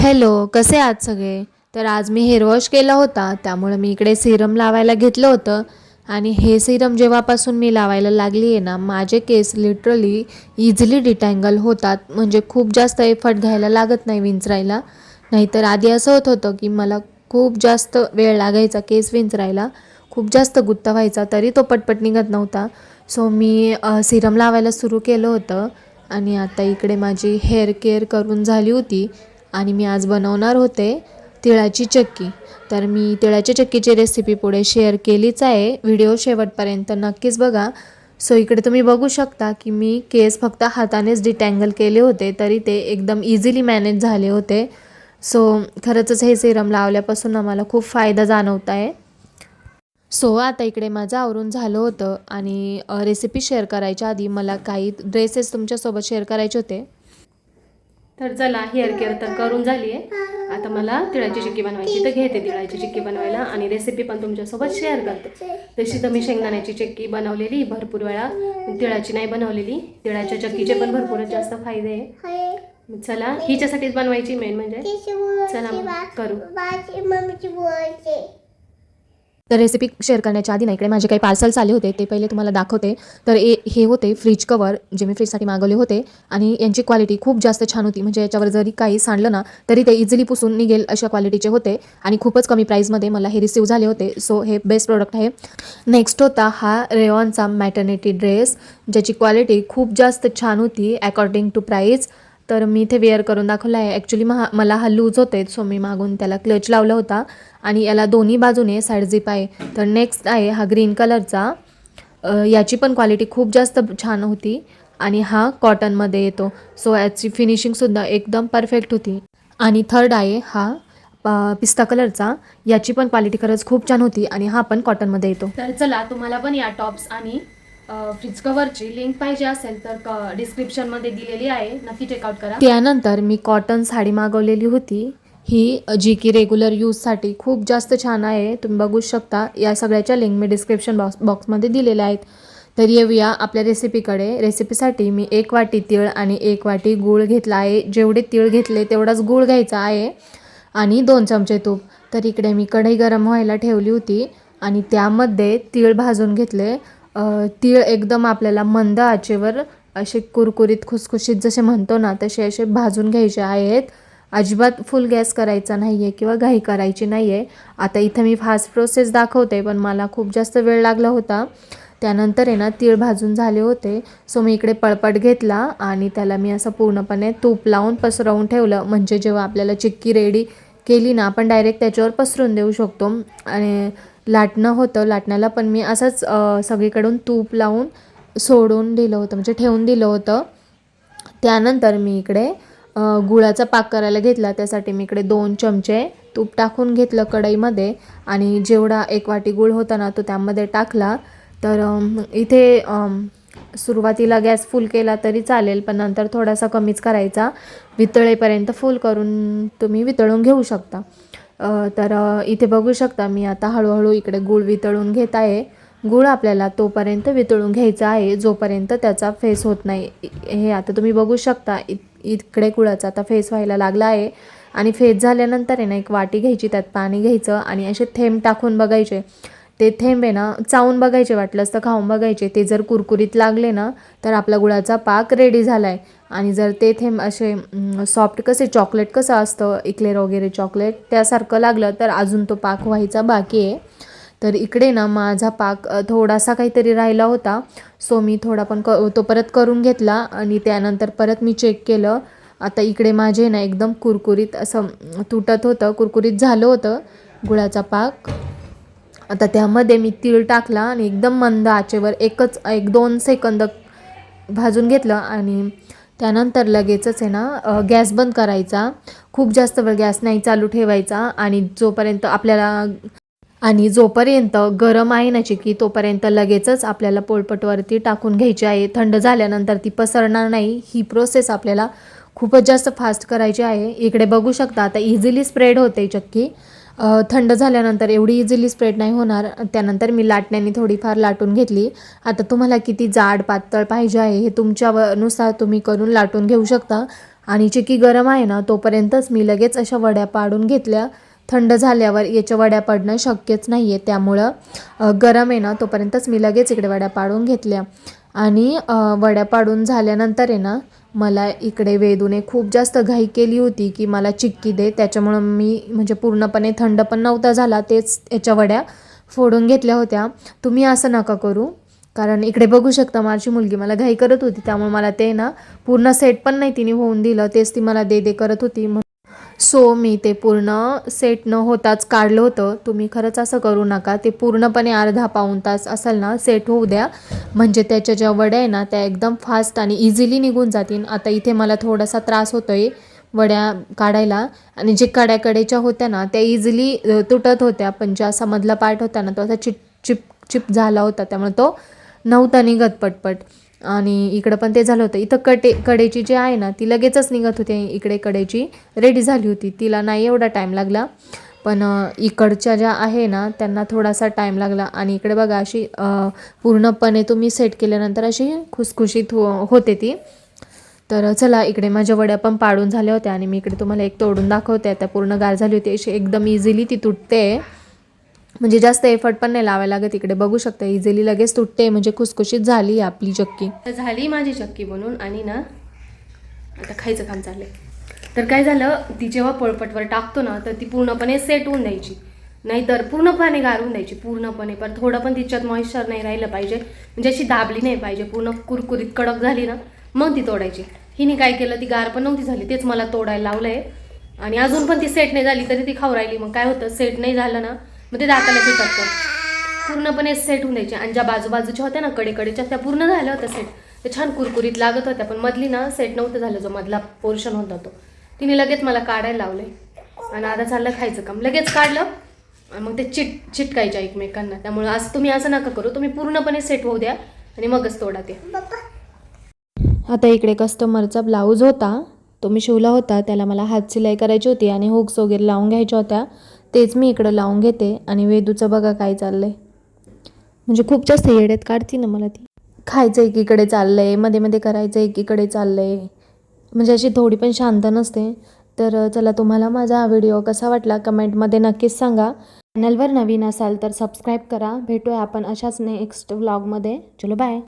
Hello, कसे आहात सगळे? तर आज मी हेअर वॉश केला होता, त्यामुळे मी इकडे सिरम लावायला घेतलं होतं. आणि हे सिरम जेव्हापासून मी लावायला लागली आहे ना, माझे केस लिटरली इझिली डिटँगल होतात. म्हणजे खूप जास्त एफर्ट घ्यायला लागत नाही विंचरायला. नाहीतर आधी असं होत होतं की मला खूप जास्त वेळ लागायचा केस विंचरायला, खूप जास्त गुत्ता व्हायचा, तरी तो पटपट निघत नव्हता. सो मी सिरम लावायला सुरू केलं होतं. आणि आता इकडे माझी हेअर केअर करून झाली होती आणि मी आज बनवणार होते तिळाची चक्की. तर मी तिळाच्या चक्कीची रेसिपी पुढे शेअर केलीच आहे, व्हिडिओ शेवटपर्यंत नक्कीच बघा. सो इकडे तुम्ही बघू शकता की मी केस फक्त हातानेच डिटँगल केले होते, तरी ते एकदम इझिली मॅनेज झाले होते. सो खरंच हे सिरम लावल्यापासून आम्हाला खूप फायदा जाणवत आहे. सो आता इकडे माझं आवरून झालं होतं आणि रेसिपी शेअर करायच्या आधी मला काही ड्रेसेस तुमच्यासोबत शेअर करायचे होते. तर चला, हेअर केअर तर करून झाली आहे. आता मला तिळाची चिक्की बनवायची, तर घेते तिळाची चिक्की बनवायला आणि रेसिपी पण तुमच्यासोबत शेअर करते. तशी तर मी शेंगदाण्याची चिक्की बनवलेली भरपूर वेळा, तिळाची नाही बनवलेली. तिळाच्या चक्कीचे पण भरपूर जास्त फायदे आहे. चला, हिच्यासाठीच बनवायची मेन म्हणजे. चला करू. तर रेसिपी शेअर करण्याच्या आधी ना इकडे माझे काही पार्सल्स आले होते, ते पहिले तुम्हाला दाखवते. तर हे होते फ्रीज कवर, जे मी फ्रीजसाठी मागवले होते. आणि यांची क्वालिटी खूप जास्त छान होती. म्हणजे याच्यावर जरी काही सांडलं ना तरी ते इझिली पुसून निघेल अशा क्वालिटीचे होते आणि खूपच कमी प्राईसमध्ये मला हे रिसीव झाले होते. सो हे बेस्ट प्रोडक्ट आहे. नेक्स्ट होता हा रेयॉनचा मॅटर्निटी ड्रेस, ज्याची क्वालिटी खूप जास्त छान होती अकॉर्डिंग टू प्राईस. तर मी इथे वेअर करून दाखवला आहे. ॲक्च्युली मला हा लूज होते, सो मी मागून त्याला क्लच लावला होता आणि याला दोन्ही बाजूने साईड झिप आहे. तर नेक्स्ट आहे हा ग्रीन कलरचा. याची पण क्वालिटी खूप जास्त छान होती आणि हा कॉटनमध्ये येतो. सो याची फिनिशिंगसुद्धा एकदम परफेक्ट होती. आणि थर्ड आहे हा पिस्ता कलरचा. याची पण क्वालिटी खरंच खूप छान होती आणि हा पण कॉटनमध्ये येतो. तर चला, तुम्हाला पण या टॉप्स आणि फ्रीज कव्हरची लिंक पाहिजे असेल तर डिस्क्रिप्शनमध्ये दिलेली आहे, नक्की चेकआउट करा. त्यानंतर मी कॉटन साडी मागवलेली होती. ही जी की रेग्युलर यूजसाठी खूप जास्त छान आहे, तुम्ही बघू शकता. या सगळ्याच्या लिंक मी डिस्क्रिप्शन बॉक्समध्ये दिलेल्या आहेत. तर येऊया आपल्या रेसिपीकडे. रेसिपीसाठी मी 1 वाटी तीळ आणि 1 वाटी गूळ घेतला आहे. जेवढे तीळ घेतले तेवढाच गूळ घ्यायचा आहे आणि 2 चमचे तूप. तर इकडे मी कढई गरम व्हायला ठेवली होती आणि त्यामध्ये तीळ भाजून घेतले. तीळ एकदम आपल्याला मंद आचेवर असे कुरकुरीत खुसखुशीत जसे म्हणतो ना तसे असे भाजून घ्यायचे आहेत. अजिबात फुल गॅस करायचा नाही आहे किंवा घाई करायची नाही आहे. आता इथं मी फास्ट प्रोसेस दाखवते, पण मला खूप जास्त वेळ लागला होता. त्यानंतर आहे ना तीळ भाजून झाले होते. सो मी इकडे पळपट घेतला आणि त्याला मी असं पूर्णपणे तूप लावून पसरवून ठेवलं. म्हणजे जेव्हा आपल्याला चिक्की रेडी केली ना, आपण डायरेक्ट त्याच्यावर पसरून देऊ शकतो. आणि लाटणं होतं, लाटण्याला पण मी असंच सगळीकडून तूप लावून सोडून दिलं होतं, म्हणजे ठेवून दिलं होतं. त्यानंतर मी इकडे गुळाचा पाक करायला घेतला. त्यासाठी मी इकडे 2 चमचे तूप टाकून घेतलं कढईमध्ये आणि जेवढा 1 वाटी गूळ होता ना तो त्यामध्ये टाकला. तर इथे सुरुवातीला गॅस फुल केला तरी चालेल, पण नंतर थोडासा कमीच करायचा. वितळेपर्यंत फुल करून तुम्ही वितळून घेऊ शकता. तर इथे बघू शकता मी आता हळूहळू इकडे गूळ वितळून घेत आहे. गूळ आपल्याला तोपर्यंत वितळून घ्यायचा आहे जोपर्यंत त्याचा फेस होत नाही. हे आता तुम्ही बघू शकता इकडे गुळाचा आता फेस व्हायला लागला आहे. आणि फेस झाल्यानंतर आहे ना एक वाटी घ्यायची, त्यात पाणी घ्यायचं आणि असे थेंब टाकून बघायचे. ते थेंब आहे ना चावून बघायचे, वाटलंच तर खाऊन बघायचे. ते जर कुरकुरीत लागले ना तर आपला गुळाचा पाक रेडी झाला आहे. आणि जर ते थेंब असे सॉफ्ट कसे चॉकलेट कसं असतं इक्लेर वगैरे चॉकलेट त्यासारखं लागलं तर अजून तो पाक व्हायचा बाकी आहे. तर इकडे ना माझा पाक थोडासा काहीतरी राहिला होता. सो मी थोडा पण तो परत करून घेतला आणि त्यानंतर परत मी चेक केलं. आता इकडे माझे ना एकदम कुरकुरीत असं तुटत होतं, कुरकुरीत झालं होतं गुळाचा पाक. आता त्यामध्ये मी तीळ टाकला आणि एकदम मंद आचेवर 1-2 सेकंद भाजून घेतलं आणि त्यानंतर लगेचच आहे ना गॅस बंद करायचा. खूप जास्त वेळ गॅस नाही चालू ठेवायचा आणि जोपर्यंत गरम आहे ना चिक्की तोपर्यंत लगेचच आपल्याला पोळपटवरती टाकून घ्यायची आहे. थंड झाल्यानंतर ती पसरणार नाही. ही प्रोसेस आपल्याला खूपच जास्त फास्ट करायची आहे. इकडे बघू शकता आता इझिली स्प्रेड होते चक्की. थंड झाल्यानंतर एवढी इझिली स्प्रेड नाही होणार. त्यानंतर मी लाटण्याने थोडीफार लाटून घेतली. आता तुम्हाला किती जाड पातळ पाहिजे आहे हे तुमच्यानुसार तुम्ही करून लाटून घेऊ शकता. आणि चिक्की गरम आहे ना तोपर्यंतच मी लगेच अशा वड्या पाडून घेतल्या. थंड झाल्यावर याच्या वड्या पडणं शक्यच नाही आहे, त्यामुळं गरम आहे ना तोपर्यंतच मी लगेच इकडे वड्या पाडून घेतल्या. आणि वड्या पाडून झाल्यानंतर आहे ना मला इकडे वेदूने खूप जास्त घाई केली होती की मला चिक्की दे. त्याच्यामुळं मी म्हणजे पूर्णपणे थंड पण नव्हता झाला तेच याच्या वड्या फोडून घेतल्या होत्या. तुम्ही असं नका करू, कारण इकडे बघू शकता माझी मुलगी मला घाई करत होती, त्यामुळे मला ते ना पूर्ण सेट पण नाही तिने होऊन दिलं, तेच ती मला दे दे करत होती. सो मी ते पूर्ण सेट न होताच काढलं होतं. तुम्ही खरंच असं करू नका, ते पूर्णपणे अर्धा पाऊण तास असेल ना सेट होऊ द्या, म्हणजे त्याच्या ज्या वड्या आहे ना त्या एकदम फास्ट आणि इझिली निघून जातील. आता इथे मला थोडासा त्रास होतो आहे वड्या काढायला, आणि जे कड्याकडेच्या होत्या ना त्या इझिली तुटत होत्या, पण ज्या असा मधला पार्ट होता ना तो असा चिप चिप चिप झाला होता, त्यामुळे तो नव्हता निघत पटपट. आणि इकडं पण ते झालं होतं. इथं कडेची जी आहे ना ती लगेचच निघत होती. इकडे कडेची रेडी झाली होती, तिला नाही एवढा टाईम लागला, पण इकडच्या ज्या आहे ना त्यांना थोडासा टाईम लागला. आणि इकडे बघा अशी पूर्णपणे तुम्ही सेट केल्यानंतर अशी खुसखुशीत होते ती. तर चला इकडे माझ्या वड्या पण पाडून झाल्या होत्या आणि मी इकडे तुम्हाला एक तोडून दाखवते. आता पूर्ण गार झाली होती, अशी एकदम इझिली ती तुटते, म्हणजे जास्त एफर्ट पण नाही लावायला लागत. इकडे बघू शकता इझिली लगेच तुटते, म्हणजे खुसखुशीत झाली आपली चक्की. झाली माझी चक्की बनून. आणि ना आता खायचं काम चाललंय. तर काय झालं, ती जेव्हा पळपटवर टाकतो ना तर ती पूर्णपणे सेट होऊन द्यायची, नाहीतर पूर्णपणे गारून द्यायची पूर्णपणे. पण थोडं पण तिच्यात मॉइश्चर नाही राहिलं पाहिजे, म्हणजे अशी दाबली नाही पाहिजे, पूर्ण कुरकुरीत कडक झाली ना मग ती तोडायची. हिने काय केलं, ती गार पण नव्हती झाली, तेच मला तोडायला लावलंय. आणि अजून पण ती सेट नाही झाली तरी ती खाऊ राहिली. मग काय होतं, सेट नाही झालं ना मग ते दाताला चिटकतं. पूर्णपणे सेट होऊन द्यायचे. आणि ज्या बाजूबाजूच्या होत्या ना कडेकडेच्या त्या पूर्ण झाल्या होत्या सेट, ते छान कुरकुरीत लागत होत्या, पण मधली ना सेट नव्हतं झालं. जो मधला पोर्शन होता तो तिने लगेच मला काढायला लावले. आणि आता चाललं खायचं काम, लगेच काढलं आणि मग ते चिटकायच्या एकमेकांना. त्यामुळे आज तुम्ही असं नका करू, तुम्ही पूर्णपणे सेट होऊ द्या आणि मगच तोडा ते. आता इकडे कस्टमरचा ब्लाऊज होता, तो मी शिवला होता, त्याला मला हात सिलाई करायची होती आणि हुक्स वगैरे लावून घ्यायच्या होत्या, तेच मी इकडं लावून घेते. आणि वेदूचं बघा काय चाललंय, म्हणजे खूप जास्त येड्यात काढते ना मला ती. खायचं एकीकडे चाललंय, मध्ये मध्ये करायचं एकीकडे चाललंय, म्हणजे अशी थोडी पण शांत नसते. तर चला, तुम्हाला माझा हा व्हिडिओ कसा वाटला कमेंटमध्ये नक्कीच सांगा. चॅनलवर नवीन असाल तर सबस्क्राईब करा. भेटूया आपण अशाच नेक्स्ट व्लॉगमध्ये. चलो बाय.